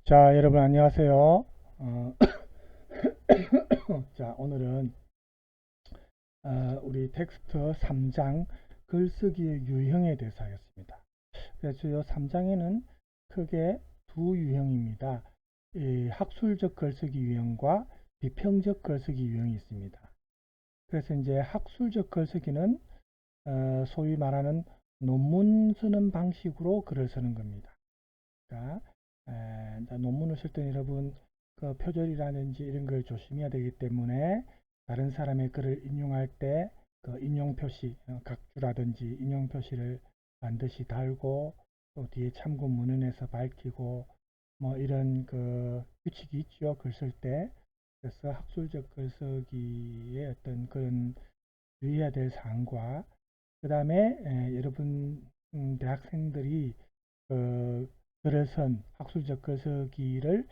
자, 여러분 안녕하세요. 자, 오늘은 우리 텍스트 3장 글쓰기의 유형에 대해서 하겠습니다. 그래서 이 3장에는 크게 두 유형입니다. 이 학술적 글쓰기 유형과 비평적 글쓰기 유형이 있습니다. 그래서 이제 학술적 글쓰기는 소위 말하는 논문 쓰는 방식으로 글을 쓰는 겁니다. 그러니까 논문을 쓸 때 여러분 그 표절이라든지 이런 걸 조심해야 되기 때문에 다른 사람의 글을 인용할 때 그 인용 표시, 각주라든지 인용 표시를 반드시 달고 또 뒤에 참고 문헌에서 밝히고 뭐 이런 그 규칙이 있죠. 글 쓸 때. 그래서 학술적 글쓰기의 어떤 그런 유의해야 될 사항과 그 다음에 여러분 대학생들이 그 글을 쓴 학술적 글쓰기를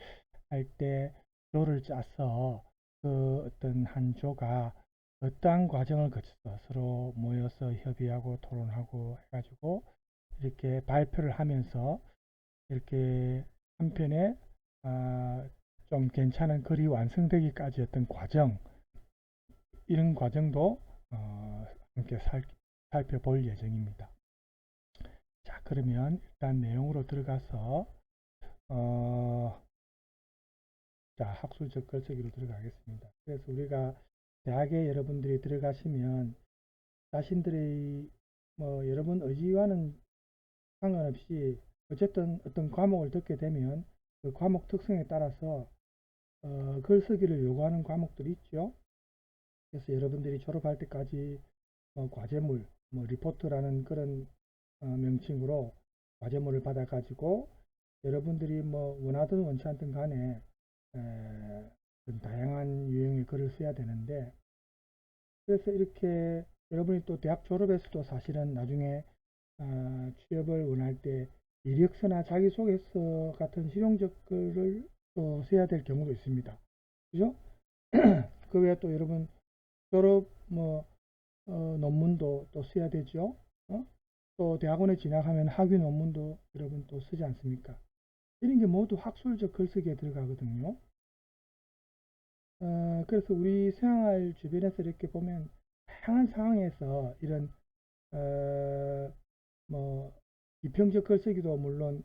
할 때 조를 짜서 그 어떤 한 조가 어떠한 과정을 거쳐서 서로 모여서 협의하고 토론하고 해가지고 이렇게 발표를 하면서 이렇게 한편에 좀 괜찮은 글이 완성되기까지 어떤 과정 이런 과정도 함께 살펴볼 예정입니다. 자, 그러면 일단 내용으로 들어가서 자, 학술적 글쓰기로 들어가겠습니다. 그래서 우리가 대학에 여러분들이 들어가시면 자신들의 뭐 여러분 의지와는 상관없이 어쨌든 어떤 과목을 듣게 되면 그 과목 특성에 따라서 글쓰기를 요구하는 과목들이 있죠. 그래서 여러분들이 졸업할 때까지 과제물, 뭐 리포트라는 그런 명칭으로 과제물을 받아 가지고 여러분들이 뭐 원하든 원치 않든 간에 다양한 유형의 글을 써야 되는데 그래서 이렇게 여러분이 또 대학 졸업해서도 사실은 나중에 취업을 원할 때 이력서나 자기소개서 같은 실용적 글을 또 써야 될 경우도 있습니다. 그죠? 그 외에 또 여러분 졸업 뭐 논문도 또 써야 되죠. 또 대학원에 진학하면 학위 논문도 여러분 또 쓰지 않습니까? 이런 게 모두 학술적 글쓰기에 들어가거든요. 그래서 우리 생활 주변에서 이렇게 보면 다양한 상황에서 이런 뭐 비평적 글쓰기도 물론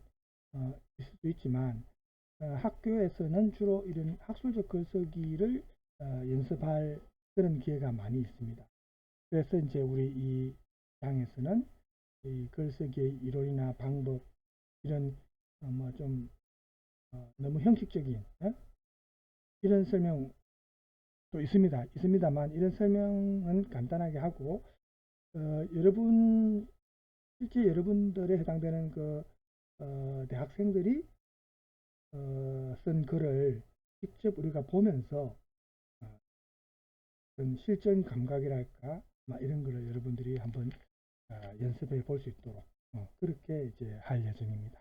있을 수 있지만 학교에서는 주로 이런 학술적 글쓰기를 연습할 그런 기회가 많이 있습니다. 그래서 이제 우리 이 장에서는 이 글쓰기의 이론이나 방법 이런 뭐좀 너무 형식적인 이런 설명 또 있습니다만 이런 설명은 간단하게 하고 여러분 실제 여러분들에 해당되는 그 대학생들이 쓴 글을 직접 우리가 보면서 실전 감각이랄까 이런 거를 여러분들이 한번 연습해 볼 수 있도록 그렇게 이제 할 예정입니다.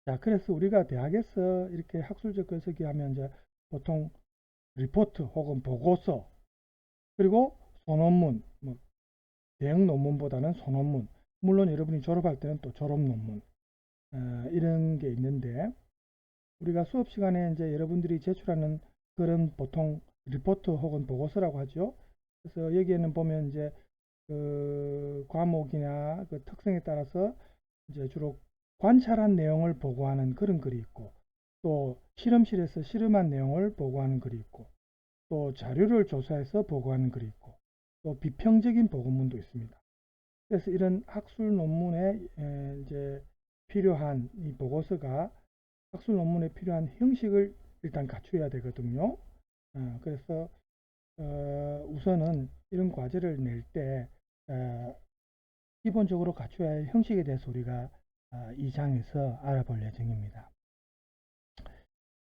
자, 그래서 우리가 대학에서 이렇게 학술적 글쓰기 하면 이제 보통 리포트 혹은 보고서 그리고 소논문, 뭐 대형 논문보다는 소논문, 물론 여러분이 졸업할 때는 또 졸업 논문 이런 게 있는데 우리가 수업 시간에 이제 여러분들이 제출하는 그런 보통 리포트 혹은 보고서라고 하죠. 그래서 여기에는 보면 이제 그 과목이나 그 특성에 따라서 이제 주로 관찰한 내용을 보고하는 그런 글이 있고 또 실험실에서 실험한 내용을 보고하는 글이 있고 또 자료를 조사해서 보고하는 글이 있고 또 비평적인 보고문도 있습니다. 그래서 이런 학술 논문에 이제 필요한 이 보고서가 학술 논문에 필요한 형식을 일단 갖춰야 되거든요. 그래서 우선은 이런 과제를 낼 때 기본적으로 갖춰야 할 형식에 대해서 우리가 이 장에서 알아볼 예정입니다.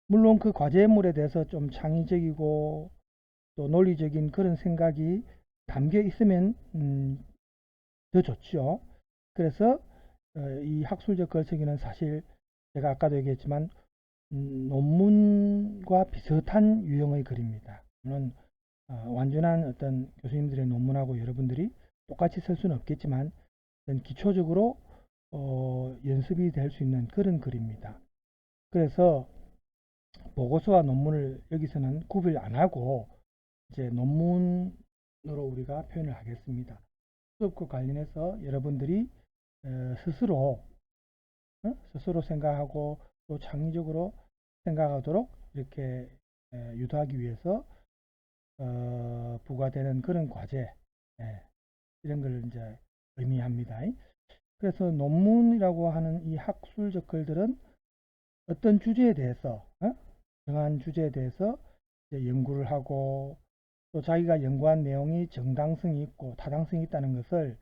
물론 그 과제물에 대해서 좀 창의적이고 또 논리적인 그런 생각이 담겨 있으면 더 좋죠. 그래서 이 학술적 글쓰기는 사실 제가 아까도 얘기했지만 논문과 비슷한 유형의 글입니다. 물론 완전한 어떤 교수님들의 논문하고 여러분들이 똑같이 쓸 수는 없겠지만 기초적으로 연습이 될 수 있는 그런 글입니다. 그래서 보고서와 논문을 여기서는 구별 안 하고 이제 논문으로 우리가 표현을 하겠습니다. 수업과 관련해서 여러분들이 스스로 스스로 생각하고 또 창의적으로 생각하도록 이렇게 유도하기 위해서 부과되는 그런 과제 이런 걸 이제 의미합니다. 그래서 논문이라고 하는 이 학술적 글들은 어떤 주제에 대해서 정한 주제에 대해서 이제 연구를 하고 또 자기가 연구한 내용이 정당성이 있고 타당성이 있다는 것을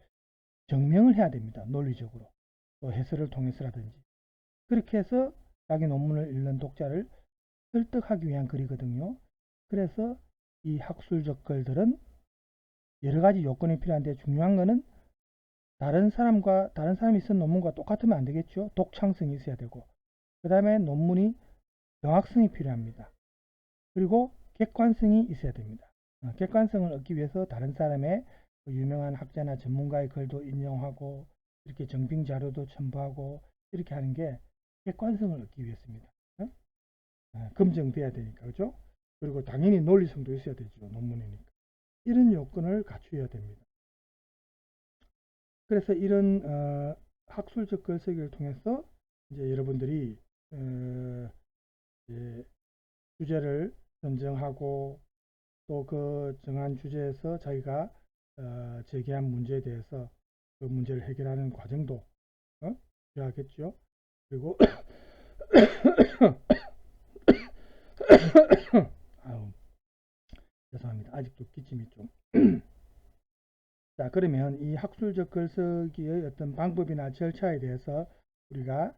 증명을 해야 됩니다. 논리적으로 또 해설을 통해서라든지 그렇게 해서 자기 논문을 읽는 독자를 설득하기 위한 글이거든요. 그래서 이 학술적 글들은 여러 가지 요건이 필요한데 중요한 거는 다른 사람이 쓴 논문과 똑같으면 안 되겠죠. 독창성이 있어야 되고 그 다음에 논문이 정확성이 필요합니다. 그리고 객관성이 있어야 됩니다. 객관성을 얻기 위해서 다른 사람의 유명한 학자나 전문가의 글도 인용하고 이렇게 정빙 자료도 첨부하고 이렇게 하는 게 객관성을 얻기 위해서입니다. 검증돼야 되니까 그죠? 그리고 당연히 논리성도 있어야 되죠. 논문이니까. 이런 요건을 갖추어야 됩니다. 그래서 이런 학술적 글쓰기를 통해서 이제 여러분들이 이제 주제를 선정하고 또 그 정한 주제에서 자기가 제기한 문제에 대해서 그 문제를 해결하는 과정도 필요하겠죠. 그리고 아유, 죄송합니다. 아직도 기침이 좀. 자, 그러면 이 학술적 글쓰기의 어떤 방법이나 절차에 대해서 우리가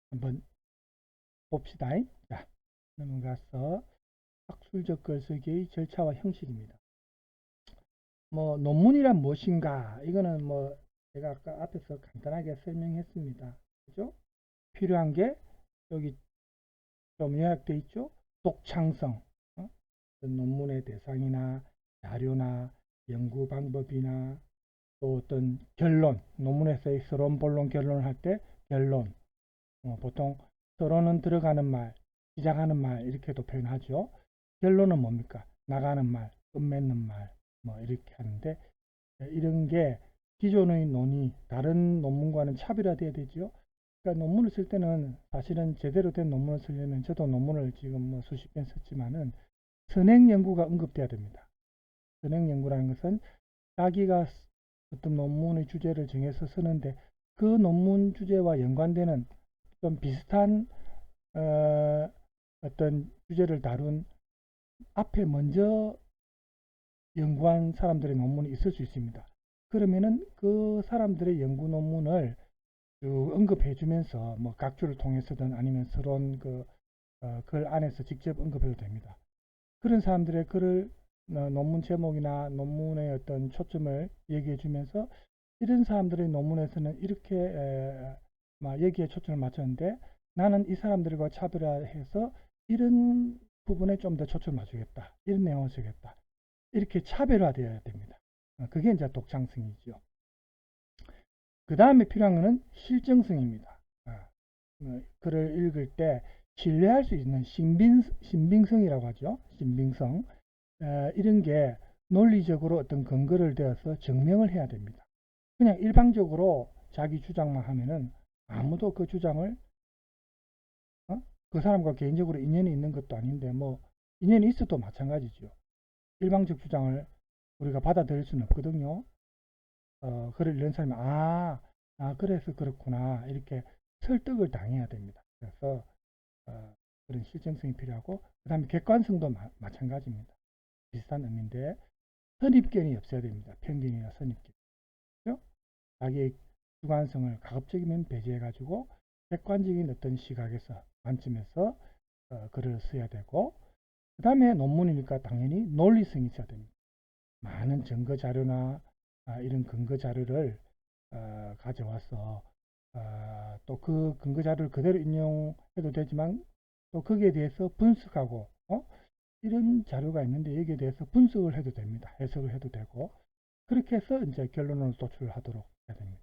한번 봅시다. 자, 넘어가서 학술적 글쓰기의 절차와 형식입니다. 뭐 논문이란 무엇인가? 이거는 뭐 제가 아까 앞에서 간단하게 설명했습니다. 그죠? 필요한 게 여기 좀 요약되어 있죠? 독창성, 논문의 대상이나 자료나 연구 방법이나 또 어떤 결론, 논문에서의 서론, 본론, 결론을 할 때 결론, 보통 서론은 들어가는 말, 시작하는 말 이렇게도 표현하죠. 결론은 뭡니까? 나가는 말, 끝맺는 말, 뭐 이렇게 하는데 이런 게 기존의 논의, 다른 논문과는 차별화돼야 되죠. 그러니까 논문을 쓸 때는 사실은 제대로 된 논문을 쓰려면 저도 논문을 지금 뭐 수십 편 썼지만은 선행 연구가 언급돼야 됩니다. 선행 연구라는 것은 자기가 어떤 논문의 주제를 정해서 쓰는데 그 논문 주제와 연관되는 좀 비슷한 어떤 주제를 다룬 앞에 먼저 연구한 사람들의 논문이 있을 수 있습니다. 그러면은 그 사람들의 연구 논문을 쭉 언급해 주면서 뭐 각주를 통해서든 아니면 서론 글 안에서 직접 언급해도 됩니다. 그런 사람들의 글을 논문 제목이나 논문의 어떤 초점을 얘기해 주면서 이런 사람들의 논문에서는 이렇게 여기에 초점을 맞췄는데 나는 이 사람들과 차별화해서 이런 부분에 좀 더 초점을 맞추겠다. 이런 내용을 쓰겠다. 이렇게 차별화되어야 됩니다. 그게 이제 독창성이죠. 그 다음에 필요한 것은 실정성입니다. 글을 읽을 때 신뢰할 수 있는 신빙성이라고 하죠. 신빙성. 이런 게 논리적으로 어떤 근거를 대어서 증명을 해야 됩니다. 그냥 일방적으로 자기 주장만 하면은 아무도 그 주장을 그 사람과 개인적으로 인연이 있는 것도 아닌데 뭐 인연이 있어도 마찬가지죠. 일방적 주장을 우리가 받아들일 수는 없거든요. 글을 읽는 사람이 그래서 그렇구나 이렇게 설득을 당해야 됩니다. 그래서 그런 실정성이 필요하고 그 다음에 객관성도 마찬가지입니다. 비슷한 의미인데 선입견이 없어야 됩니다. 편견이나 선입견. 그렇죠? 자기의 주관성을 가급적이면 배제해 가지고 객관적인 어떤 시각에서 관점에서 글을 써야 되고 그 다음에 논문이니까 당연히 논리성이 있어야 됩니다. 많은 증거 자료나 이런 근거 자료를 가져와서 또 그 근거 자료를 그대로 인용해도 되지만 또 거기에 대해서 분석하고 이런 자료가 있는데 여기에 대해서 분석을 해도 됩니다. 해석을 해도 되고 그렇게 해서 이제 결론을 도출하도록 해야 됩니다.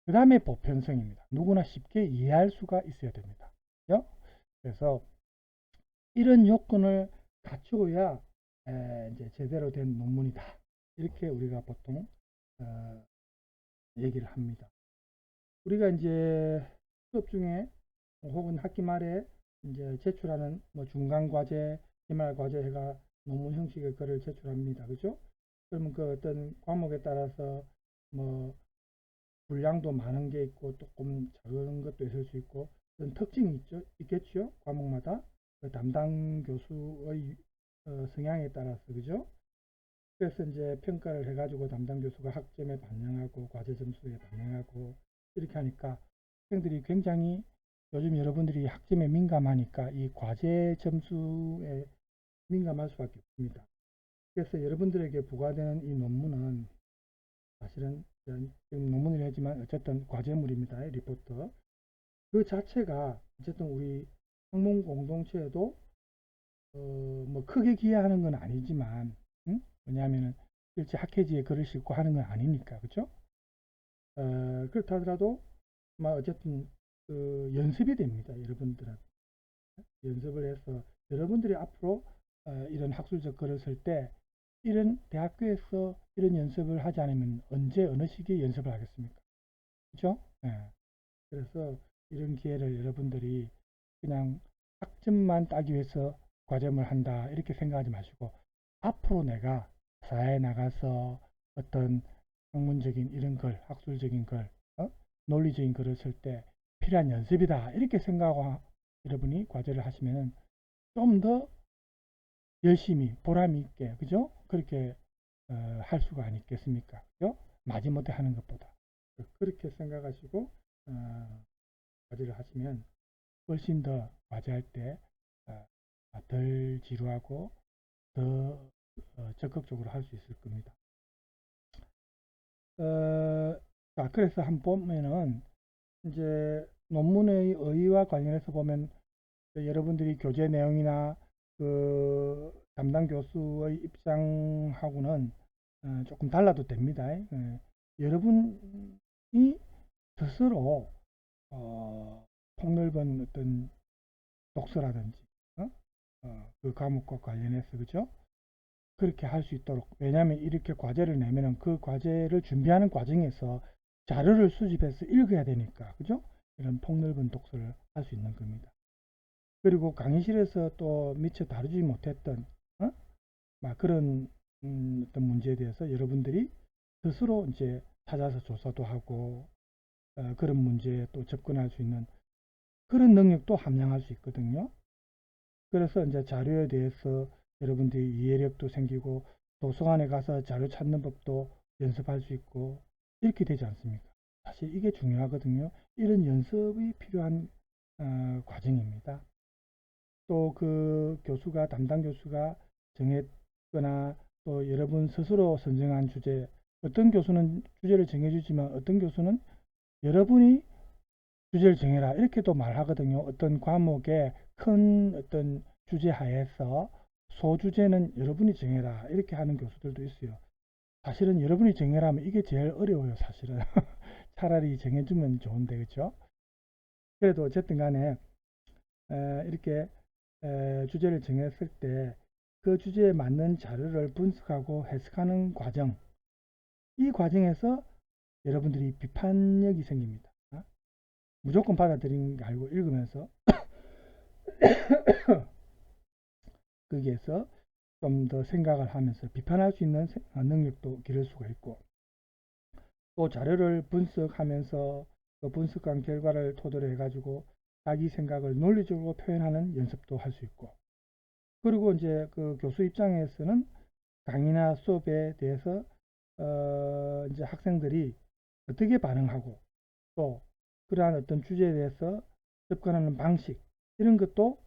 그 다음에 보편성입니다. 누구나 쉽게 이해할 수가 있어야 됩니다. 그죠? 그래서 이런 요건을 갖추어야 이제 제대로 된 논문이다. 이렇게 우리가 보통 얘기를 합니다. 우리가 이제 수업 중에 혹은 학기 말에 이제 제출하는 뭐 중간 과제, 기말 과제 해가 논문 형식의 거를 제출합니다. 그죠? 그러면 그 어떤 과목에 따라서 뭐 분량도 많은 게 있고 조금 적은 것도 있을 수 있고 그런 특징이 있겠죠? 과목마다 그 담당 교수의 성향에 따라서 그죠? 그래서 이제 평가를 해가지고 담당 교수가 학점에 반영하고 과제 점수에 반영하고 이렇게 하니까 학생들이 굉장히 요즘 여러분들이 학점에 민감하니까 이 과제 점수에 민감할 수밖에 없습니다. 그래서 여러분들에게 부과되는 이 논문은 사실은 지금 논문을 하지만 어쨌든 과제물입니다. 리포트. 그 자체가 어쨌든 우리 학문 공동체에도 뭐 크게 기여하는 건 아니지만 왜냐하면 실제 학회지에 글을 싣고 하는 건 아니니까 그죠? 그렇다 하더라도 어쨌든 그 연습이 됩니다. 여러분들은 연습을 해서 여러분들이 앞으로 이런 학술적 글을 쓸 때 이런 대학교에서 이런 연습을 하지 않으면 언제 어느 시기에 연습을 하겠습니까? 그죠? 그래서 이런 기회를 여러분들이 그냥 학점만 따기 위해서 과점을 한다 이렇게 생각하지 마시고 앞으로 내가 사회에 나가서 어떤 학문적인 이런 글, 학술적인 글, 논리적인 글을 쓸 때 필요한 연습이다 이렇게 생각하고 여러분이 과제를 하시면 좀 더 열심히 보람 있게 그죠? 그렇게 할 수가 아니겠습니까? 그죠? 마지못해 하는 것보다 그렇게 생각하시고 과제를 하시면 훨씬 더 과제할 때 덜 지루하고 더 적극적으로 할 수 있을 겁니다. 자, 그래서 한번 보면은 이제 논문의 의의와 관련해서 보면 여러분들이 교재 내용이나 그 담당 교수의 입장하고는 조금 달라도 됩니다. 여러분이 스스로 폭넓은 어떤 독서라든지 그 과목과 관련해서 그죠? 그렇게 할 수 있도록 왜냐하면 이렇게 과제를 내면은 그 과제를 준비하는 과정에서 자료를 수집해서 읽어야 되니까 그죠? 이런 폭넓은 독서를 할 수 있는 겁니다. 그리고 강의실에서 또 미처 다루지 못했던 막 그런 어떤 문제에 대해서 여러분들이 스스로 이제 찾아서 조사도 하고 그런 문제에 또 접근할 수 있는 그런 능력도 함양할 수 있거든요. 그래서 이제 자료에 대해서 여러분들이 이해력도 생기고 도서관에 가서 자료 찾는 법도 연습할 수 있고 이렇게 되지 않습니까? 사실 이게 중요하거든요. 이런 연습이 필요한 과정입니다. 또 그 교수가 담당 교수가 정했거나 또 여러분 스스로 선정한 주제 어떤 교수는 주제를 정해주지만 어떤 교수는 여러분이 주제를 정해라 이렇게도 말하거든요. 어떤 과목의 큰 어떤 주제 하에서 소주제는 여러분이 정해라 이렇게 하는 교수들도 있어요. 사실은 여러분이 정해라 하면 이게 제일 어려워요. 사실은 차라리 정해주면 좋은데 그렇죠? 그래도 어쨌든 간에 이렇게 주제를 정했을 때 그 주제에 맞는 자료를 분석하고 해석하는 과정 이 과정에서 여러분들이 비판력이 생깁니다. 무조건 받아들이는 게 아니고 읽으면서 거기에서 좀 더 생각을 하면서 비판할 수 있는 능력도 기를 수가 있고 또 자료를 분석하면서 그 분석한 결과를 토대로 해가지고 자기 생각을 논리적으로 표현하는 연습도 할 수 있고 그리고 이제 그 교수 입장에서는 강의나 수업에 대해서 이제 학생들이 어떻게 반응하고 또 그러한 어떤 주제에 대해서 접근하는 방식 이런 것도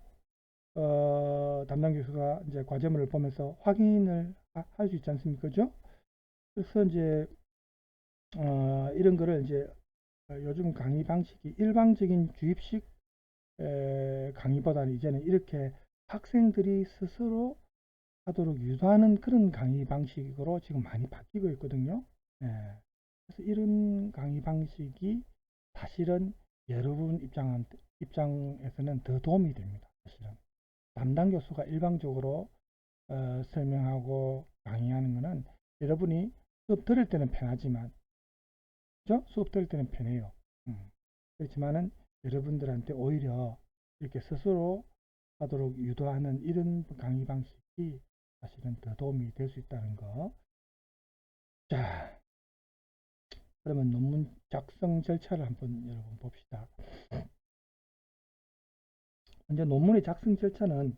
담당 교수가 이제 과제물을 보면서 확인을 할 수 있지 않습니까? 그죠? 그래서 이제 이런 거를 이제 요즘 강의 방식이 일방적인 주입식 강의보다는 이제는 이렇게 학생들이 스스로 하도록 유도하는 그런 강의 방식으로 지금 많이 바뀌고 있거든요. 예. 그래서 이런 강의 방식이 사실은 여러분 입장에서는 더 도움이 됩니다. 사실은 담당 교수가 일방적으로 설명하고 강의하는 것은 여러분이 수업 들을 때는 편하지만, 그죠? 수업 들을 때는 편해요. 그렇지만은 여러분들한테 오히려 이렇게 스스로 하도록 유도하는 이런 강의 방식이 사실은 더 도움이 될 수 있다는 거. 자, 그러면 논문 작성 절차를 한번 여러분 봅시다. 먼저 논문의 작성 절차는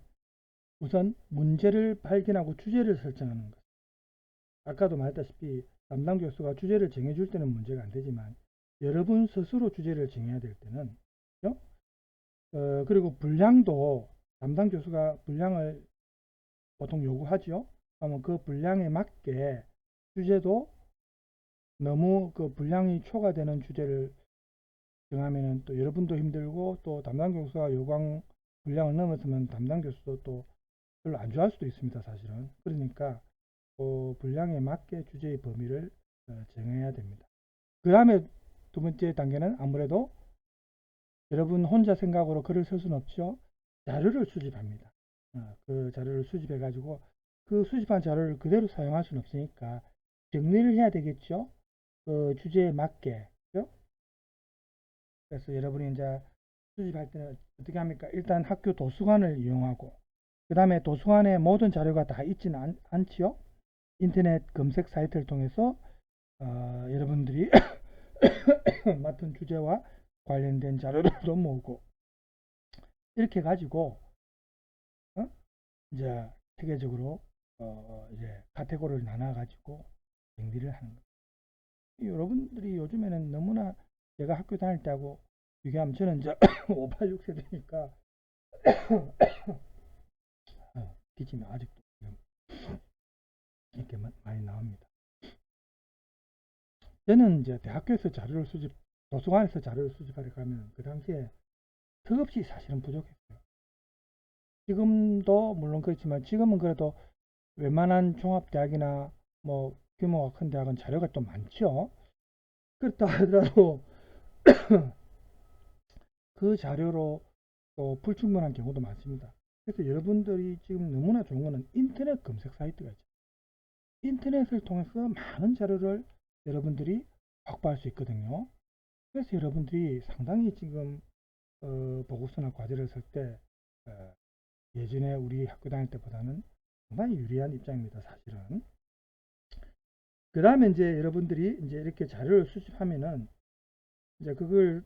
우선 문제를 발견하고 주제를 설정하는 것. 아까도 말했다시피 담당 교수가 주제를 정해줄 때는 문제가 안 되지만 여러분 스스로 주제를 정해야 될 때는, 그리고 분량도 담당 교수가 분량을 보통 요구하죠. 그러면 그 분량에 맞게 주제도 너무 그 분량이 초과되는 주제를 정하면은 또 여러분도 힘들고, 또 담당 교수가 요구한 분량을 넘어서면 담당 교수도 또 별로 안 좋아할 수도 있습니다, 사실은. 그러니까 그 분량에 맞게 주제의 범위를 정해야 됩니다. 그 다음에 두 번째 단계는 아무래도 여러분 혼자 생각으로 글을 쓸 수는 없죠. 자료를 수집합니다. 그 자료를 수집해 가지고 그 수집한 자료를 그대로 사용할 수는 없으니까 정리를 해야 되겠죠. 그 주제에 맞게. 그죠? 그래서 여러분이 이제 수집할 때는 어떻게 합니까? 일단 학교 도서관을 이용하고, 그 다음에 도서관에 모든 자료가 다 있지는 않지요. 인터넷 검색 사이트를 통해서 여러분들이 맡은 주제와 관련된 자료를 모으고, 이렇게 가지고 이제 체계적으로 이제 카테고리를 나눠 가지고 정리를 하는 거예요. 여러분들이 요즘에는 너무나 제가 학교 다닐 때하고 비교하면, 저는 이제 586세대니까 기침이 아직도 이렇게 많이 나옵니다. 저는 이제 대학교에서 자료를 도서관에서 자료를 수집하러 가면 그 당시에 턱없이 사실은 부족했어요. 지금도 물론 그렇지만 지금은 그래도 웬만한 종합대학이나 뭐 규모가 큰 대학은 자료가 또 많죠. 그렇다 하더라도 그 자료로 또 불충분한 경우도 많습니다. 그래서 여러분들이 지금 너무나 좋은 거는 인터넷 검색 사이트가 있죠. 인터넷을 통해서 많은 자료를 여러분들이 확보할 수 있거든요. 그래서 여러분들이 상당히 지금 보고서나 과제를 쓸 때 예전에 우리 학교 다닐 때보다는 상당히 유리한 입장입니다, 사실은. 그 다음에 이제 여러분들이 이제 이렇게 자료를 수집하면은 이제 그걸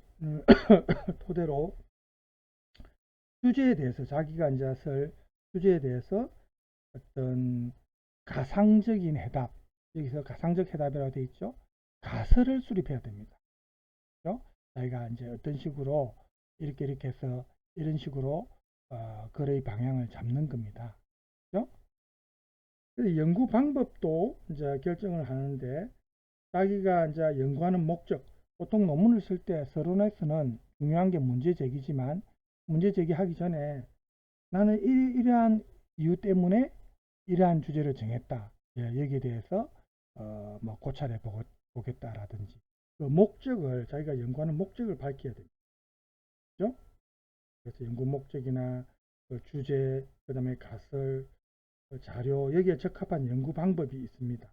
토대로 주제에 대해서, 자기가 이제 쓸 주제에 대해서 어떤 가상적인 해답, 여기서 가상적 해답이라고 되어 있죠. 가설을 수립해야 됩니다. 그렇죠? 자기가 이제 어떤 식으로 이렇게 해서 이런 식으로 글의 방향을 잡는 겁니다. 그렇죠? 그래서 연구 방법도 이제 결정을 하는데, 자기가 이제 연구하는 목적, 보통 논문을 쓸 때 서론에서는 중요한 게 문제 제기지만, 문제 제기하기 전에 나는 이러한 이유 때문에 이러한 주제를 정했다. 예, 여기에 대해서 뭐 고찰해 보겠다라든지, 그 목적을, 자기가 연구하는 목적을 밝혀야 됩니다. 그렇죠? 그래서 연구 목적이나 그 주제, 그 다음에 가설, 그 자료, 여기에 적합한 연구 방법이 있습니다.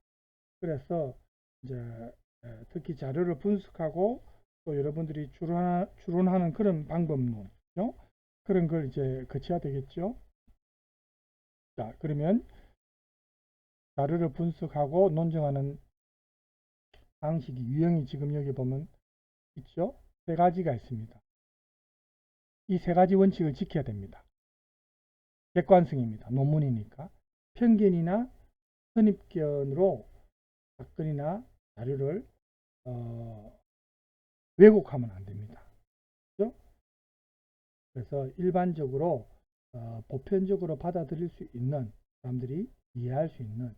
그래서 이제 특히 자료를 분석하고 또 여러분들이 추론하는 그런 방법론, 그렇죠? 그런 걸 이제 거쳐야 되겠죠. 자, 그러면 자료를 분석하고 논증하는 방식이, 유형이 지금 여기 보면 있죠. 세 가지가 있습니다. 이 세 가지 원칙을 지켜야 됩니다. 객관성입니다. 논문이니까. 편견이나 선입견으로 사건이나 자료를 왜곡하면 안 됩니다. 그렇죠? 그래서 일반적으로 보편적으로 받아들일 수 있는, 사람들이 이해할 수 있는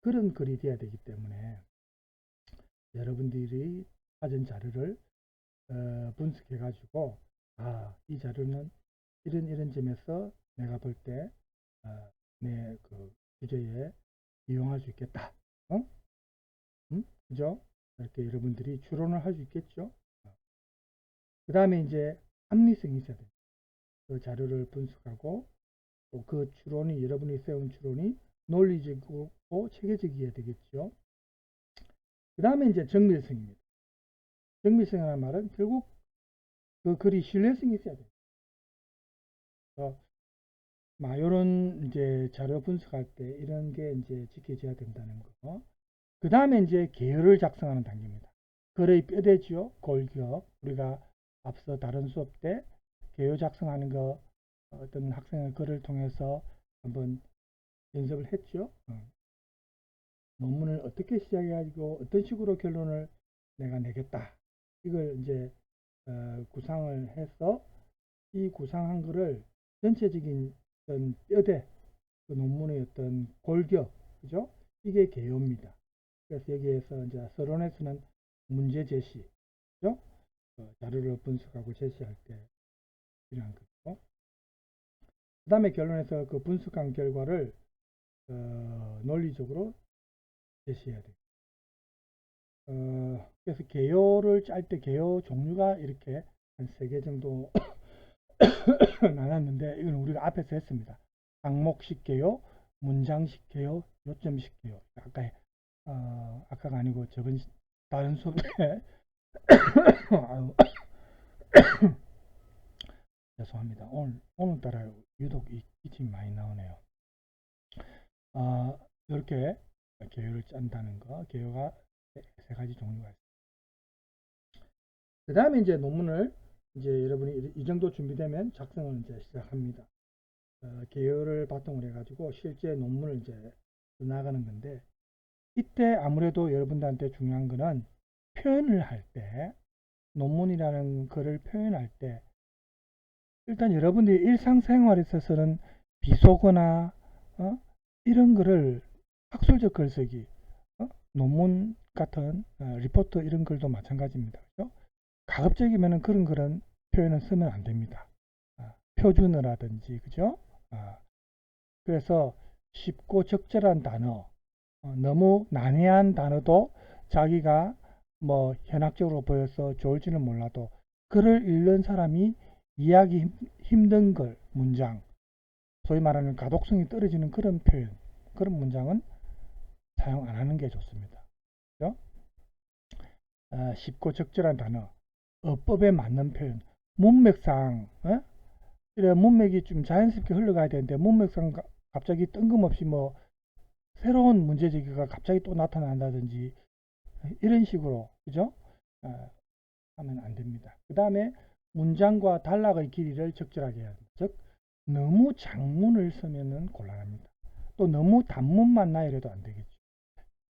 그런 글이 돼야 되기 때문에 여러분들이 가진 자료를 분석해 가지고, 이 자료는 이런 점에서 내가 볼 때 내 그 주제에 이용할 수 있겠다. 그죠? 이렇게 여러분들이 추론을 할 수 있겠죠. 그 다음에 이제 합리성이 있어야 돼요. 그 자료를 분석하고 또 그 추론이 여러분이 세운 추론이 논리적이고 체계적이어야 되겠죠. 그 다음에 이제 정밀성입니다. 정밀성이라는 말은 결국 그 글이 신뢰성이 있어야 돼요. 이런 이제 자료 분석할 때 이런 게 이제 지켜져야 된다는 거. 그 다음에 이제 계열을 작성하는 단계입니다. 글의 뼈대지요, 골격. 우리가 앞서 다른 수업 때 계열 작성하는 거 어떤 학생의 글을 통해서 한번 연습을 했죠. 논문을 어떻게 시작해가지고 어떤 식으로 결론을 내가 내겠다. 이걸 이제 구상을 해서 이 구상한 거를 전체적인 어떤 뼈대, 그 논문의 어떤 골격, 그죠? 이게 개요입니다. 그래서 여기에서 이제 서론에서는 문제 제시, 그죠? 자료를 분석하고 제시할 때 필요한 거고. 그 다음에 결론에서 그 분석한 결과를 논리적으로 제시해야 돼요. 그래서 개요를 짤 때 개요 종류가 이렇게 한 3개 정도 나눴는데 이건 우리가 앞에서 했습니다. 항목식 개요, 문장식 개요, 요점식 개요. 아까가 아니고 저번 다른 수업에 죄송합니다. 오늘따라 유독 기침이 많이 나오네요. 이렇게 개요를 짠다는 거, 개요가 3가지 종류가 있습니다. 그 다음에 이제 논문을 이제 여러분이 이 정도 준비되면 작성을 이제 시작합니다. 개요를 바탕으로 해가지고 실제 논문을 이제 나가는 건데, 이때 아무래도 여러분들한테 중요한 거는 표현을 할 때, 논문이라는 글을 표현할 때, 일단 여러분들이 일상생활에 있어서는 비속어나 이런 글을 학술적 글쓰기, 논문 같은 리포트 이런 글도 마찬가지입니다. 그렇죠? 가급적이면 그런 글은 표현을 쓰면 안 됩니다. 표준어라든지, 그죠? 그래서 쉽고 적절한 단어, 너무 난해한 단어도 자기가 뭐 현학적으로 보여서 좋을지는 몰라도 글을 읽는 사람이 이해하기 힘든 글, 문장, 소위 말하는 가독성이 떨어지는 그런 표현, 그런 문장은 사용 안 하는 게 좋습니다. 그죠? 쉽고 적절한 단어, 어법에 맞는 표현, 문맥상, 이래 문맥이 좀 자연스럽게 흘러가야 되는데 문맥상 갑자기 뜬금없이 뭐 새로운 문제 제기가 갑자기 또 나타난다든지 이런 식으로, 그죠? 하면 안 됩니다. 그 다음에 문장과 단락의 길이를 적절하게 해야 합니다. 즉 너무 장문을 쓰면은 곤란합니다. 또 너무 단문만 나열해도 안 되겠죠.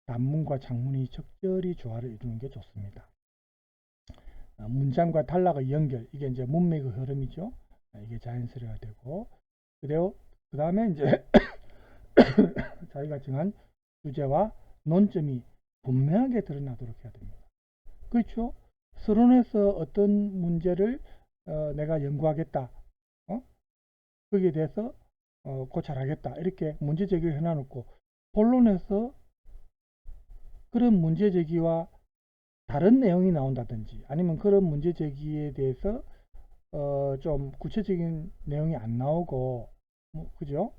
단문과 장문이 적절히 조화를 이루는 게 좋습니다. 문장과 단락의 연결, 이게 이제 문맥의 흐름이죠. 이게 자연스러워야 되고, 그리고 그 다음에 이제 자기가 정한 주제와 논점이 분명하게 드러나도록 해야 됩니다. 그렇죠? 서론에서 어떤 문제를 내가 연구하겠다, 거기에 대해서 고찰하겠다, 이렇게 문제 제기를 해놔놓고 본론에서 그런 문제 제기와 다른 내용이 나온다든지 아니면 그런 문제 제기에 대해서 좀 구체적인 내용이 안 나오고 그죠?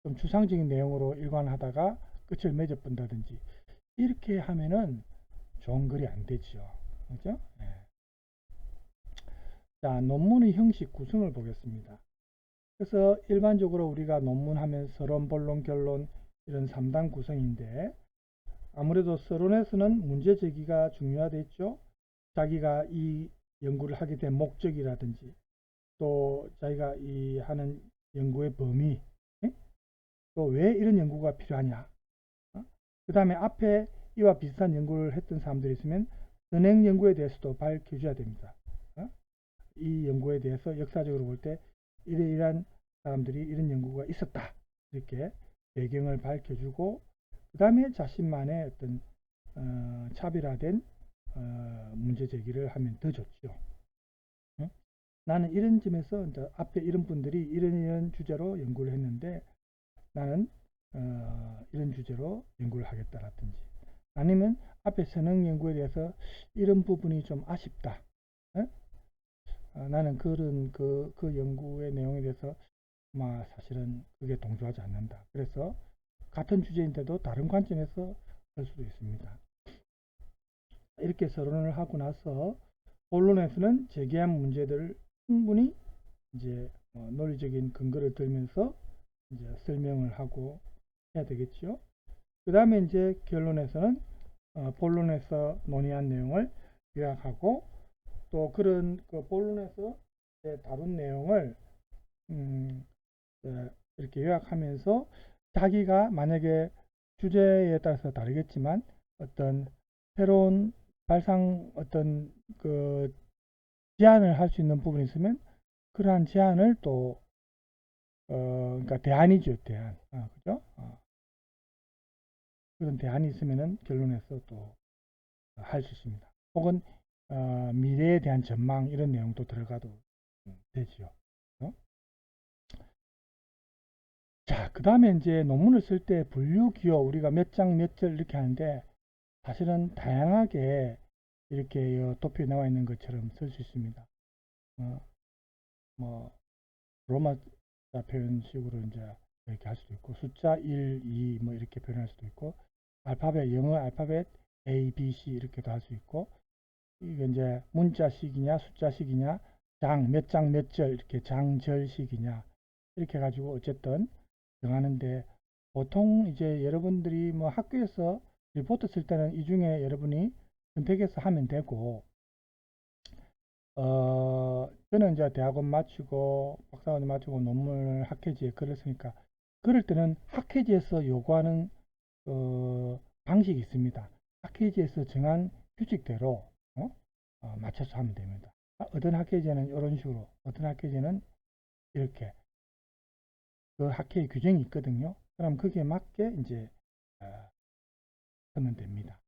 좀 추상적인 내용으로 일관하다가 끝을 맺어 본다든지 이렇게 하면은 좋은 글이 안 되죠. 그죠? 네. 자, 논문의 형식 구성을 보겠습니다. 그래서 일반적으로 우리가 논문하면 서론, 본론, 결론 이런 3단 구성인데 아무래도 서론에서는 문제 제기가 중요하겠죠. 자기가 이 연구를 하게 된 목적이라든지 또 자기가 이 하는 연구의 범위, 또 왜 이런 연구가 필요하냐. 그 다음에 앞에 이와 비슷한 연구를 했던 사람들이 있으면 선행 연구에 대해서도 밝혀줘야 됩니다. 이 연구에 대해서 역사적으로 볼 때 이러이러한 사람들이 이런 연구가 있었다. 이렇게 배경을 밝혀주고 그 다음에 자신만의 어떤 차별화된 문제 제기를 하면 더 좋죠. 나는 이런 점에서 이제 앞에 이런 분들이 이런 주제로 연구를 했는데 나는 이런 주제로 연구를 하겠다라든지 아니면 앞에 선행 연구에 대해서 이런 부분이 좀 아쉽다. 에? 나는 그런 그 연구의 내용에 대해서 사실은 그게 동조하지 않는다. 그래서 같은 주제인데도 다른 관점에서 볼 수도 있습니다. 이렇게 서론을 하고 나서 본론에서는 제기한 문제들을 충분히 이제 논리적인 근거를 들면서 이제 설명을 하고 해야 되겠죠. 그 다음에 이제 결론에서는 본론에서 논의한 내용을 요약하고 또 그런 그 본론에서 다룬 내용을 이렇게 요약하면서 자기가 만약에 주제에 따라서 다르겠지만 어떤 새로운 발상 어떤 그 제안을 할 수 있는 부분이 있으면 그러한 제안을 또 그러니까 대안이죠, 대안. 그죠? 그런 대안이 있으면은 결론에서 또 할 수 있습니다. 혹은 미래에 대한 전망 이런 내용도 들어가도 되지요. 자, 그 다음에 이제 논문을 쓸 때 분류 기호 우리가 몇 장 몇 절 이렇게 하는데 사실은 다양하게 이렇게 도표에 나와 있는 것처럼 쓸 수 있습니다. 뭐 로마 표현식으로 이제 이렇게 할 수도 있고 숫자 1, 2 뭐 이렇게 표현할 수도 있고 알파벳 영어 알파벳 A, B, C 이렇게도 할 수 있고 이게 이제 문자식이냐 숫자식이냐 몇 장 몇 절 이렇게 장절식이냐 이렇게 해가지고 어쨌든 정하는데 보통 이제 여러분들이 뭐 학교에서 리포트 쓸 때는 이 중에 여러분이 선택해서 하면 되고 저는 이제 대학원 마치고 박사학위 마치고 논문을 학회지에 글을 쓰니까 그럴 때는 학회지에서 요구하는 방식이 있습니다. 학회지에서 정한 규칙대로 맞춰서 하면 됩니다. 어떤 학회지에는 이런 식으로, 어떤 학회지에는 이렇게 그 학회의 규정이 있거든요. 그럼 거기에 맞게 이제 하면 됩니다.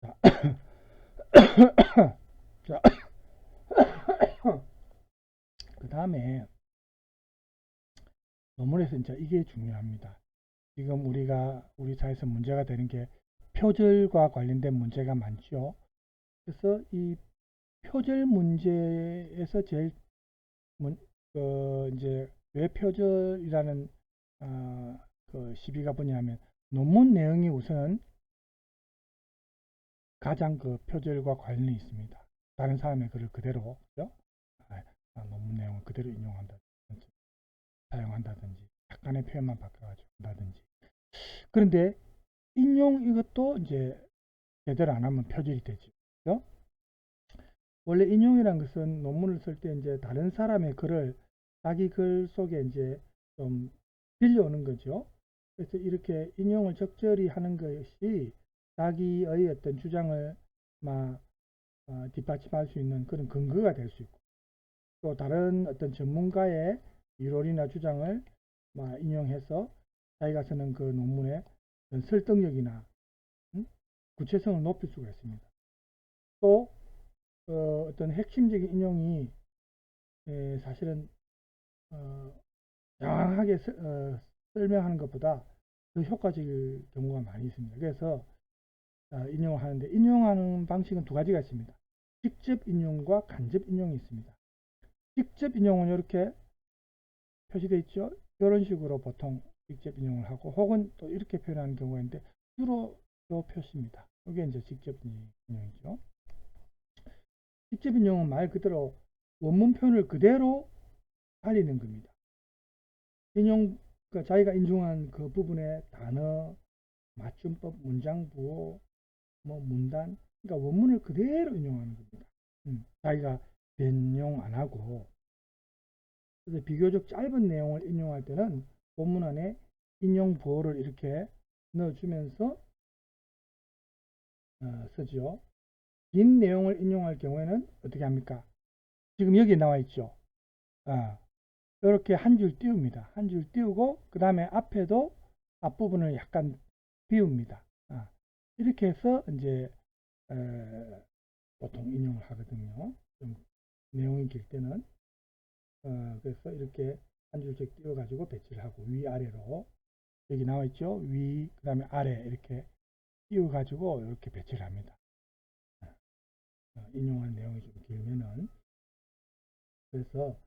자, 자 그 다음에 논문에서 이제 이게 중요합니다. 지금 우리 사회에서 문제가 되는 게 표절과 관련된 문제가 많죠. 그래서 이 표절 문제에서 제일 이제 왜 표절이라는 그 시비가 뭐냐면 논문 내용이 우선 가장 그 표절과 관련이 있습니다. 다른 사람의 글을 그대로 그죠? 논문 내용을 그대로 인용한다든지 사용한다든지 약간의 표현만 바꿔가지고 한다든지 그런데 인용 이것도 이제 제대로 안 하면 표절이 되죠. 그죠? 원래 인용이란 것은 논문을 쓸 때 이제 다른 사람의 글을 자기 글 속에 이제 좀 빌려오는 거죠. 그래서 이렇게 인용을 적절히 하는 것이 자기의 어떤 주장을 뒷받침할 수 있는 그런 근거가 될 수 있고 또 다른 어떤 전문가의 이론이나 주장을 인용해서 자기가 쓰는 그 논문의 설득력이나 구체성을 높일 수가 있습니다. 또 어떤 핵심적인 인용이 사실은 장황하게 설명하는 것보다 더 효과적일 경우가 많이 있습니다. 그래서 인용을 하는데 인용하는 방식은 두 가지가 있습니다. 직접 인용과 간접 인용이 있습니다. 직접 인용은 이렇게 표시되어 있죠. 이런 식으로 보통 직접 인용을 하고 혹은 또 이렇게 표현하는 경우가 있는데 주로 이 표시입니다. 이게 이제 직접 인용이죠. 직접 인용은 말 그대로 원문 표현을 그대로 살리는 겁니다. 인용, 그러니까 자기가 인용한 그 부분의 단어, 맞춤법, 문장 부호, 문단, 그러니까 원문을 그대로 인용하는 겁니다. 자기가 변용 안 하고. 그래서 비교적 짧은 내용을 인용할 때는 본문 안에 인용 부호를 이렇게 넣어주면서 쓰죠. 긴 내용을 인용할 경우에는 어떻게 합니까? 지금 여기 나와 있죠. 이렇게 한 줄 띄웁니다. 한 줄 띄우고 그 다음에 앞에도 앞부분을 약간 비웁니다. 이렇게 해서 이제 보통 인용을 하거든요. 좀 내용이 길 때는 그래서 이렇게 한 줄씩 띄워 가지고 배치를 하고 위아래로 여기 나와 있죠. 위, 그 다음에 아래 이렇게 띄워 가지고 이렇게 배치를 합니다. 인용한 내용이 좀 길면은. 그래서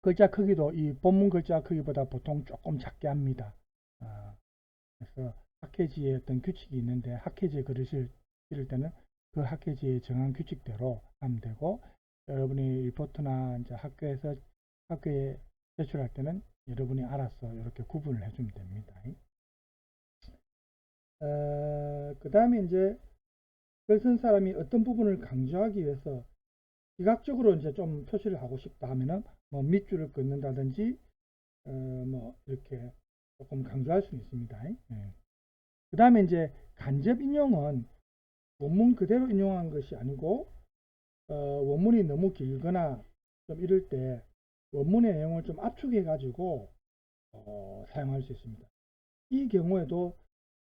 글자 크기도 이 본문 글자 크기보다 보통 조금 작게 합니다. 그래서 학회지에 어떤 규칙이 있는데 학회지에 글을 실을 때는 그 학회지에 정한 규칙대로 하면 되고, 여러분이 리포트나 이제 학교에 제출할 때는 여러분이 알아서 이렇게 구분을 해주면 됩니다. 그 다음에 이제 글 쓴 사람이 어떤 부분을 강조하기 위해서 시각적으로 이제 좀 표시를 하고 싶다 하면은 뭐 밑줄을 긋는다든지 뭐 이렇게 조금 강조할 수 있습니다. 그 다음에 이제 간접 인용은 원문 그대로 인용한 것이 아니고 원문이 너무 길거나 좀 이럴 때 원문의 내용을 좀 압축해 가지고 사용할 수 있습니다. 이 경우에도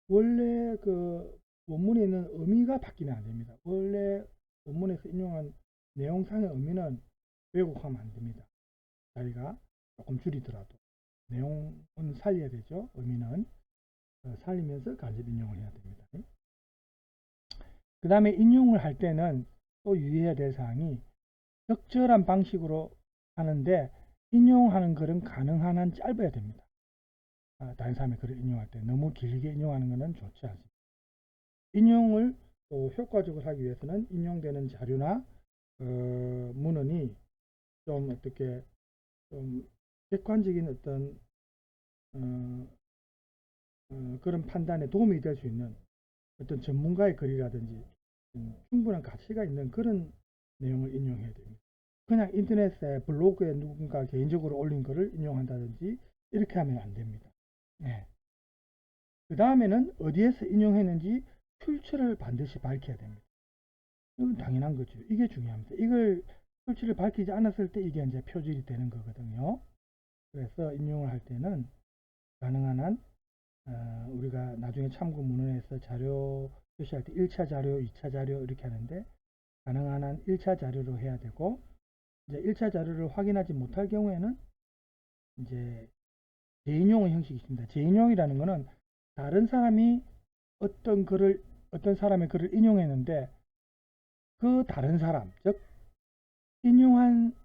원래 그 원문에 있는 의미가 바뀌면 안 됩니다. 원래 원문에서 인용한 내용상의 의미는 왜곡하면 안 됩니다. 자리가 조금 줄이더라도 내용은 살려야 되죠. 의미는 살리면서 간접 인용을 해야 됩니다. 그 다음에 인용을 할 때는 또 유의해야 될 사항이 적절한 방식으로 하는데 인용하는 글은 가능한 한 짧아야 됩니다. 다른 사람의 글을 인용할 때 너무 길게 인용하는 것은 좋지 않습니다. 인용을 또 효과적으로 하기 위해서는 인용되는 자료나 문헌이 좀 어떻게 좀 객관적인 어떤 그런 판단에 도움이 될 수 있는 어떤 전문가의 글이라든지 충분한 가치가 있는 그런 내용을 인용해야 됩니다. 그냥 인터넷에 블로그에 누군가 개인적으로 올린 글을 인용한다든지 이렇게 하면 안 됩니다. 네. 그 다음에는 어디에서 인용했는지 출처를 반드시 밝혀야 됩니다. 이건 당연한 거죠. 이게 중요합니다. 이걸 출처를 밝히지 않았을 때 이게 이제 표절이 되는 거거든요. 그래서 인용을 할 때는 가능한 한 우리가 나중에 참고 문헌에서 자료 표시할 때 1차 자료, 2차 자료 이렇게 하는데 가능한 한 1차 자료로 해야 되고, 이제 1차 자료를 확인하지 못할 경우에는 이제 재인용의 형식이 있습니다. 재인용이라는 것은 다른 사람이 어떤 사람의 글을 인용했는데 그 다른 사람, 즉 인용한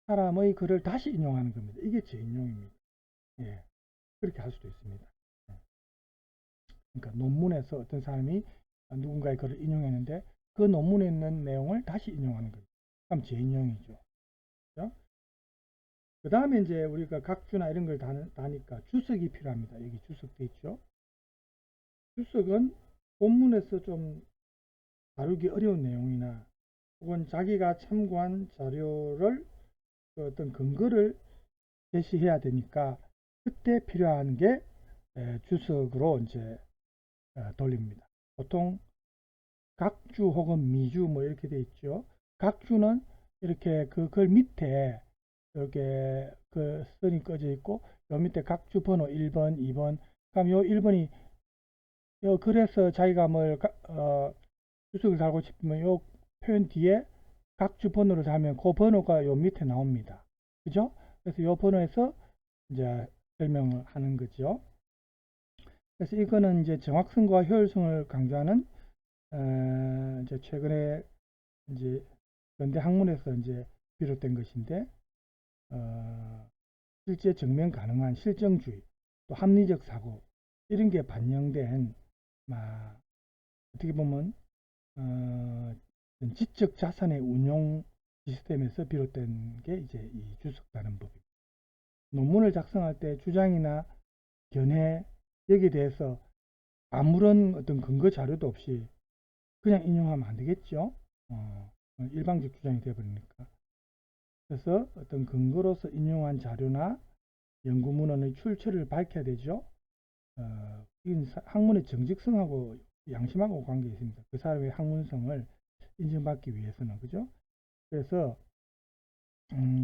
사람의 글을 다시 인용하는 겁니다. 이게 재인용입니다. 예, 그렇게 할 수도 있습니다. 그러니까 논문에서 어떤 사람이 누군가의 글을 인용했는데 그 논문에 있는 내용을 다시 인용하는 거죠. 그럼 재인용이죠. 그렇죠? 그 다음에 이제 우리가 각주나 이런 걸 다니까 주석이 필요합니다. 여기 주석돼 있죠. 주석은 본문에서 좀 다루기 어려운 내용이나 혹은 자기가 참고한 자료를 어떤 근거를 제시해야 되니까 그때 필요한 게 주석으로 이제 돌립니다. 보통 각주 혹은 미주 뭐 이렇게 돼 있죠. 각주는 이렇게 그 글 밑에 이렇게 그 선이 꺼져 있고 요 밑에 각주 번호 1번, 2번. 그럼 요 1번이 요 글에서 자기가 뭘 주석을 달고 싶으면 요 표현 뒤에 각주 번호를 달면 그 번호가 요 밑에 나옵니다. 그죠? 그래서 요 번호에서 이제 설명을 하는 거죠. 그래서 이거는 이제 정확성과 효율성을 강조하는 이제 최근에 이제 현대 학문에서 이제 비롯된 것인데 실제 증명 가능한 실정주의, 또 합리적 사고 이런 게 반영된 어떻게 보면 지적 자산의 운용 시스템에서 비롯된 게 이제 이 주석다는 법입니다. 논문을 작성할 때 주장이나 견해 여기에 대해서 아무런 어떤 근거 자료도 없이 그냥 인용하면 안 되겠죠. 일방적 주장이 되어버리니까. 그래서 어떤 근거로서 인용한 자료나 연구 문헌의 출처를 밝혀야 되죠. 이건 학문의 정직성하고 양심하고 관계 있습니다. 그 사람의 학문성을 인정받기 위해서는, 그죠? 그래서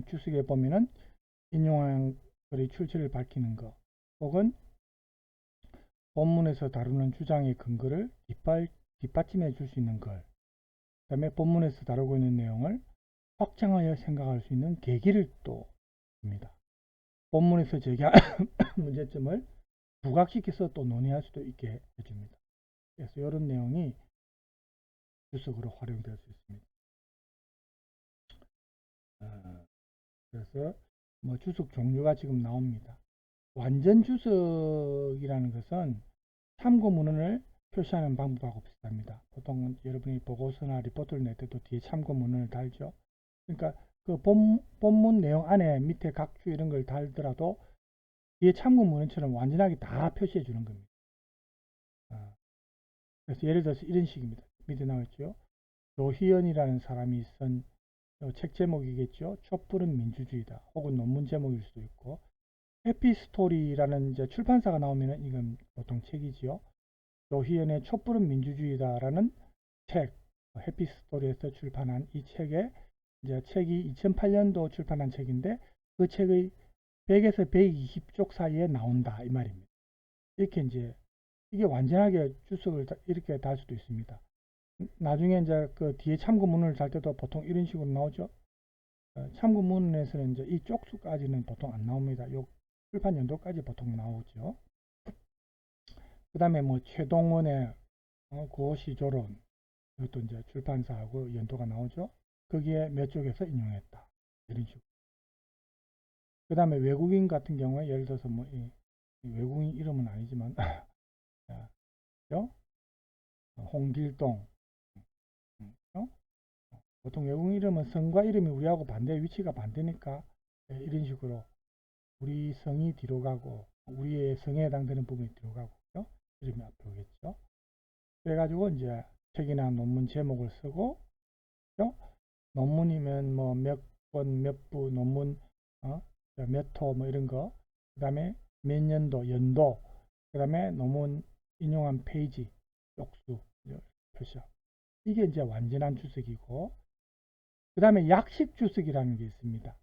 주석에 보면은 인용한 글의 출처를 밝히는 것, 혹은 본문에서 다루는 주장의 근거를 뒷받침해 줄 수 있는 글, 그 다음에 본문에서 다루고 있는 내용을 확장하여 생각할 수 있는 계기를 또 줍니다. 본문에서 제기한 문제점을 부각시켜서 또 논의할 수도 있게 해줍니다. 그래서 이런 내용이 주석으로 활용될 수 있습니다. 그래서 뭐 주석 종류가 지금 나옵니다. 완전 주석이라는 것은 참고문헌을 표시하는 방법하고 비슷합니다. 보통 여러분이 보고서나 리포트를 낼 때도 뒤에 참고문헌을 달죠. 그러니까 그 본문 내용 안에 밑에 각주 이런 걸 달더라도 뒤에 참고문헌처럼 완전하게 다 표시해 주는 겁니다. 그래서 예를 들어서 이런 식입니다. 밑에 나왔죠. 조희연이라는 사람이 쓴 책 제목이겠죠. 촛불은 민주주의다. 혹은 논문 제목일 수도 있고, 해피스토리라는 이제 출판사가 나오면은 이건 보통 책이지요. 조희연의 촛불은 민주주의다라는 책, 해피스토리에서 출판한 이 책에 이제 책이 2008년도 출판한 책인데 그 책의 100에서 120쪽 사이에 나온다 이 말입니다. 이렇게 이제 이게 완전하게 주석을 이렇게 달 수도 있습니다. 나중에 이제 그 뒤에 참고문을 달 때도 보통 이런 식으로 나오죠. 참고문에서는 이제 이 쪽수까지는 보통 안 나옵니다. 요 출판 연도까지 보통 나오죠. 그 다음에 뭐 최동원의 고시조론, 이것도 이제 출판사하고 연도가 나오죠. 거기에 몇 쪽에서 인용했다. 이런 식으로. 그 다음에 외국인 같은 경우에 예를 들어서 뭐 외국인 이름은 아니지만 홍길동, 보통 외국인 이름은 성과 이름이 우리하고 반대, 위치가 반대니까 이런 식으로 우리 성이 뒤로 가고 우리의 성에 해당되는 부분이 뒤로 가고 이름이 앞으로 오겠죠. 그래가지고 이제 책이나 논문 제목을 쓰고 논문이면 뭐 몇 권, 몇 부, 논문 몇 호 뭐 이런 거, 그 다음에 몇 년도, 연도, 그 다음에 논문 인용한 페이지, 쪽수 표시하고. 이게 이제 완전한 주석이고, 그 다음에 약식 주석이라는 게 있습니다.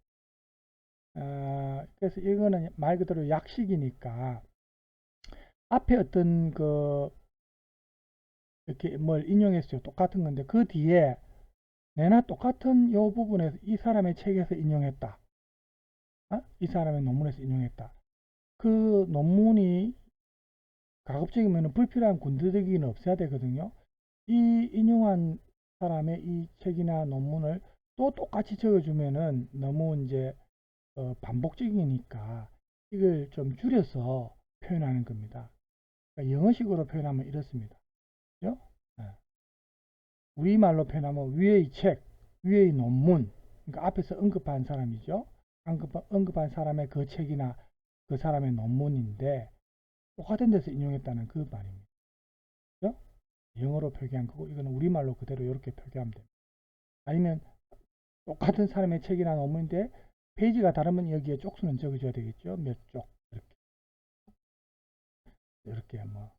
그래서 이거는 말 그대로 약식이니까 앞에 어떤 그 이렇게 뭘 인용했어요. 똑같은 건데 그 뒤에 내나 똑같은 요 부분에서 이 사람의 책에서 인용했다. 이 사람의 논문에서 인용했다. 그 논문이 가급적이면 불필요한 군더더기는 없어야 되거든요. 이 인용한 사람의 이 책이나 논문을 또 똑같이 적어주면은 너무 이제 반복적이니까 이걸 좀 줄여서 표현하는 겁니다. 그러니까 영어식으로 표현하면 이렇습니다. 그죠? 우리말로 표현하면 위의 책, 위의 논문, 그러니까 앞에서 언급한 사람이죠. 언급한 사람의 그 책이나 그 사람의 논문인데 똑같은 데서 인용했다는 그 말입니다. 그죠? 영어로 표기한 거고 이거는 우리말로 그대로 이렇게 표기하면 됩니다. 아니면 똑같은 사람의 책이나 논문인데 페이지가 다르면 여기에 쪽수는 적어줘야 되겠죠. 몇 쪽 이렇게 뭐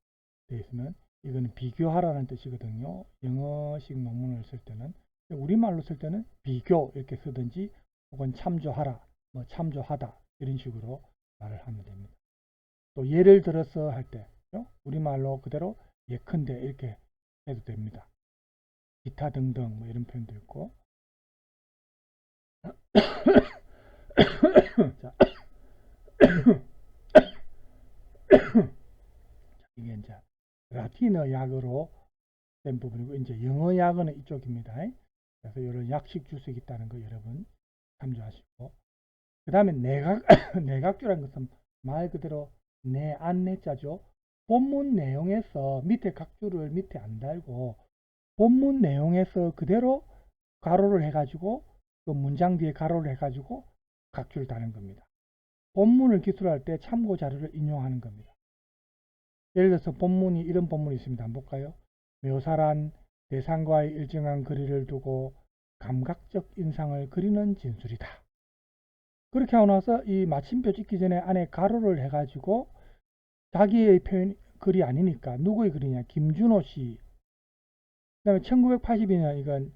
되어 있으면 이거는 비교하라는 뜻이거든요. 영어식 논문을 쓸 때는 우리말로 쓸 때는 비교 이렇게 쓰든지 혹은 참조하라, 뭐 참조하다 이런 식으로 말을 하면 됩니다. 또 예를 들어서 할 때 우리말로 그대로 예컨대 이렇게 해도 됩니다. 기타 등등 뭐 이런 표현도 있고 자, 이게 이제 라틴어 약어로 된 부분이고 이제 영어 약어는 이쪽입니다. 그래서 이런 약식 주석이 있다는 거 여러분 참조하시고 그 다음에 내각주라는 것은 말 그대로 안내자죠. 본문 내용에서 밑에 각주를 밑에 안 달고 본문 내용에서 그대로 가로를 해가지고 그 문장 뒤에 가로를 해가지고 각주를 다는 겁니다. 본문을 기술할 때 참고 자료를 인용하는 겁니다. 예를 들어서 본문이 이런 본문이 있습니다. 한번 볼까요? 묘사란 대상과의 일정한 거리를 두고 감각적 인상을 그리는 진술이다. 그렇게 하고 나서 이 마침표 찍기 전에 안에 가로를 해가지고 자기의 표현 글이 아니니까 누구의 글이냐? 김준호 씨. 그 다음에 1982년 이건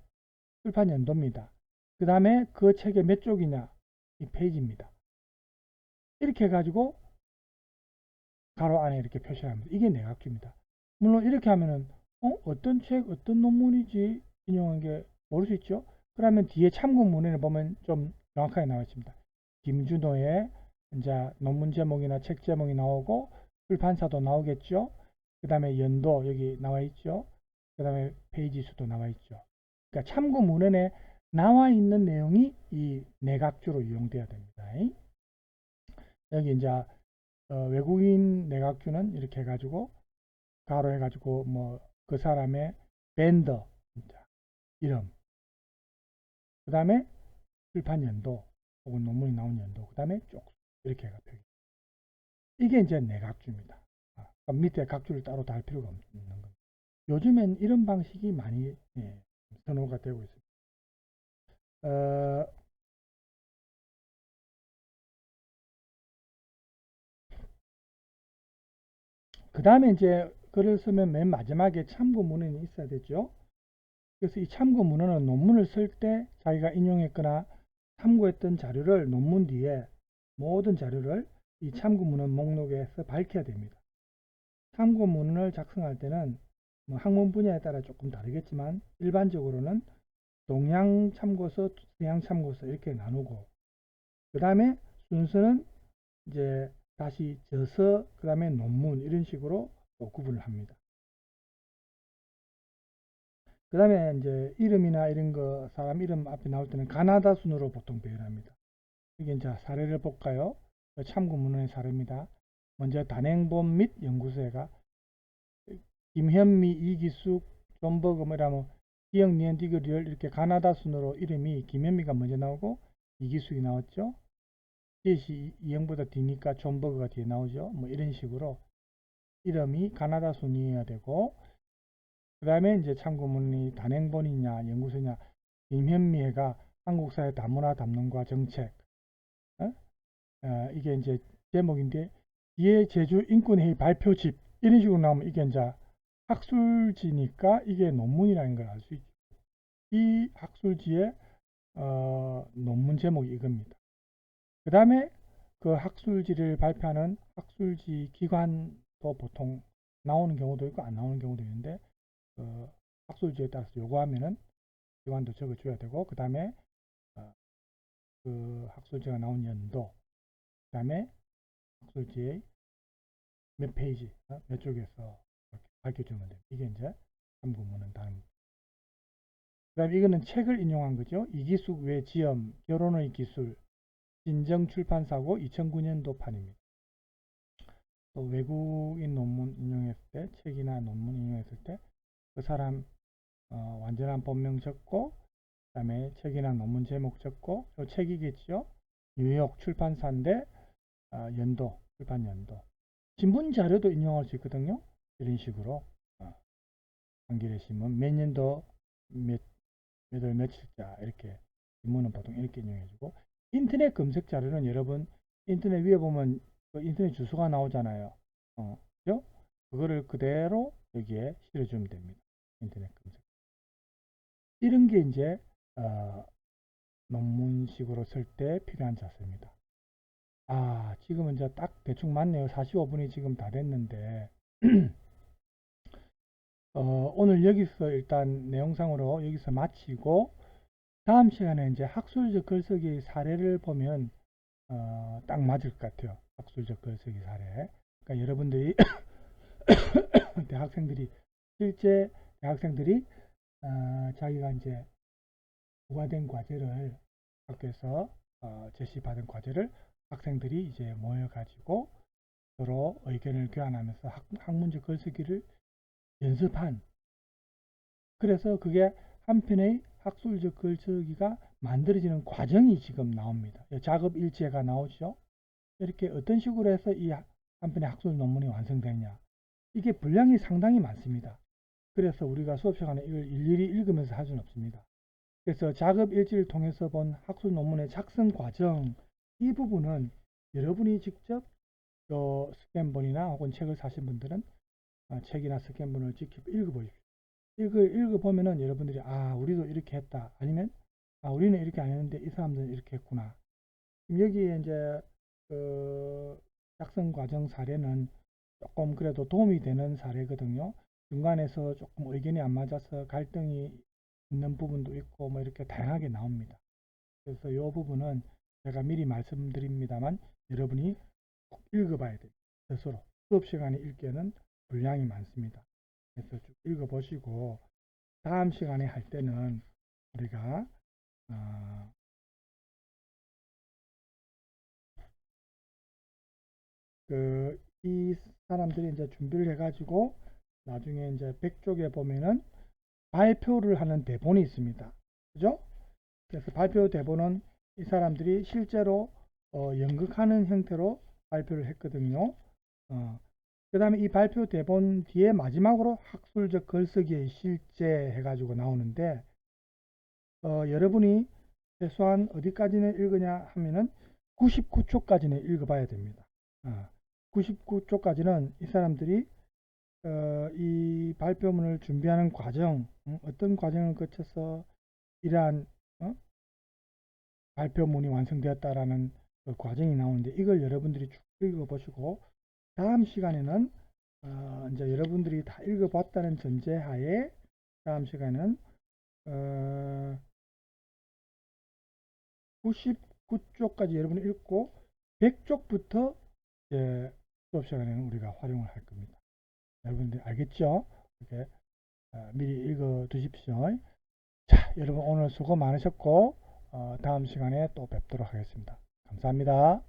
출판 연도입니다. 그 다음에 그 책의 몇 쪽이냐? 이 페이지입니다. 이렇게 해가지고 가로 안에 이렇게 표시합니다. 이게 내각주입니다. 물론 이렇게 하면은 어떤 책, 어떤 논문이지 인용한 게 모를 수 있죠. 그러면 뒤에 참고문헌을 보면 좀 정확하게 나와 있습니다. 김준호의 이제 논문 제목이나 책 제목이 나오고 출판사도 나오겠죠. 그 다음에 연도 여기 나와 있죠. 그 다음에 페이지 수도 나와 있죠. 그러니까 참고문헌에 나와 있는 내용이 이 내각주로 이용돼야 됩니다. 여기 이제 외국인 내각주는 이렇게 해가지고 가로 해가지고 뭐 그 사람의 밴더 이름, 그 다음에 출판 연도 혹은 논문이 나온 연도, 그 다음에 쪽 이렇게 해가 표기. 이게 이제 내각주입니다. 그러니까 밑에 각주를 따로 달 필요가 없는 겁니다. 요즘엔 이런 방식이 많이 선호가 되고 있습니다. 그 다음에 이제 글을 쓰면 맨 마지막에 참고 문헌이 있어야 되죠. 그래서 이 참고 문헌은 논문을 쓸 때 자기가 인용했거나 참고했던 자료를 논문 뒤에 모든 자료를 이 참고 문헌 목록에서 밝혀야 됩니다. 참고 문헌을 작성할 때는 뭐 학문 분야에 따라 조금 다르겠지만 일반적으로는 동양 참고서, 서양 참고서 이렇게 나누고, 그 다음에 순서는 이제 다시 저서, 그 다음에 논문 이런 식으로 또 구분을 합니다. 그 다음에 이제 이름이나 이런 거 사람 이름 앞에 나올 때는 가나다 순으로 보통 배열합니다. 이게 이제 사례를 볼까요? 참고 문헌의 사례입니다. 먼저 단행본 및 연구소회가 김현미, 이기숙, 존버그 뭐라면 기억, 니은, 디귿, 리을 이렇게 가나다 순으로 이름이 김현미가 먼저 나오고 이기숙이 나왔죠. 제시 이형보다 뒤니까 존버그가 뒤에 나오죠. 뭐 이런 식으로 이름이 가나다 순이어야 되고, 그 다음에 이제 참고문이 단행본이냐 연구소냐, 김현미가 한국사회 다문화 담론과 정책, 이게 이제 제목인데 뒤에 제주 인권회의 발표집 이런 식으로 나오면 이게 이제 학술지니까 이게 논문이라는 걸 알 수 있죠. 이 학술지의 논문 제목이 이겁니다. 그 다음에 그 학술지를 발표하는 학술지 기관도 보통 나오는 경우도 있고 안 나오는 경우도 있는데, 학술지에 따라서 요구하면은 기관도 적어줘야 되고, 그 다음에 그 학술지가 나온 연도, 그 다음에 학술지의 몇 페이지, 몇 쪽에서 이렇게 밝혀주면 됩니다. 이게 이제 참고문헌 다음. 그 다음에 이거는 책을 인용한 거죠. 이기숙 외 지엄, 결혼의 기술, 진정출판사고 2009년도 판입니다. 또 외국인 논문 인용했을 때, 책이나 논문 인용했을 때 그 사람 완전한 본명 적고, 그 다음에 책이나 논문 제목 적고, 또 책이겠죠. 뉴욕 출판사인데 연도, 출판 연도. 신문 자료도 인용할 수 있거든요. 이런 식으로 한겨레 신문 몇 년도 몇월 며칠자 이렇게 신문은 보통 이렇게 인용해주고, 인터넷 검색 자료는 여러분 인터넷 위에 보면 그 인터넷 주소가 나오잖아요. 그죠? 그거를 그대로 여기에 실어주면 됩니다. 인터넷 검색. 이런 게 이제 논문식으로 쓸 때 필요한 자세입니다. 지금은 이제 딱 대충 맞네요. 45분이 지금 다 됐는데 오늘 여기서 일단 내용상으로 여기서 마치고, 다음 시간에 이제 학술적 글쓰기 사례를 보면 딱 맞을 것 같아요. 학술적 글쓰기 사례. 그러니까 여러분들이 실제 대학생들이 자기가 이제 부과된 과제를 학교에서 제시받은 과제를 학생들이 이제 모여가지고 서로 의견을 교환하면서 학문적 글쓰기를 연습한, 그래서 그게 한편의 학술적 글쓰기가 만들어지는 과정이 지금 나옵니다. 작업 일지가 나오죠. 이렇게 어떤 식으로 해서 이 한편의 학술 논문이 완성되냐, 이게 분량이 상당히 많습니다. 그래서 우리가 수업 시간에 이걸 일일이 읽으면서 할 수는 없습니다. 그래서 작업 일지를 통해서 본 학술 논문의 작성 과정, 이 부분은 여러분이 직접 스캔본이나 혹은 책을 사신 분들은 책이나 스캔본을 직접 읽어보십시오. 읽어보면은 여러분들이 우리도 이렇게 했다, 아니면 우리는 이렇게 안 했는데 이 사람들은 이렇게 했구나. 여기에 이제 작성 과정 사례는 조금 그래도 도움이 되는 사례거든요. 중간에서 조금 의견이 안 맞아서 갈등이 있는 부분도 있고 뭐 이렇게 다양하게 나옵니다. 그래서 이 부분은 제가 미리 말씀드립니다만 여러분이 꼭 읽어봐야 됩니다. 스스로. 수업 시간에 읽기에는 분량이 많습니다. 그래서 쭉 읽어보시고 다음 시간에 할 때는 우리가 이 사람들이 이제 준비를 해가지고 나중에 이제 100쪽에 보면은 발표를 하는 대본이 있습니다. 그죠? 그래서 발표 대본은 이 사람들이 실제로 연극하는 형태로 발표를 했거든요. 그 다음에 이 발표 대본 뒤에 마지막으로 학술적 글쓰기의 실제 해가지고 나오는데 여러분이 최소한 어디까지는 읽으냐 하면은 99초까지는 읽어봐야 됩니다. 99초까지는 이 사람들이 이 발표문을 준비하는 과정, 어떤 과정을 거쳐서 이러한 발표문이 완성되었다라는 그 과정이 나오는데 이걸 여러분들이 쭉 읽어보시고 다음 시간에는 이제 여러분들이 다 읽어봤다는 전제하에 다음 시간에는 99쪽까지 여러분이 읽고 100쪽부터 수업 시간에는 우리가 활용을 할 겁니다. 여러분들 알겠죠? 이렇게 미리 읽어 두십시오. 자, 여러분 오늘 수고 많으셨고 다음 시간에 또 뵙도록 하겠습니다. 감사합니다.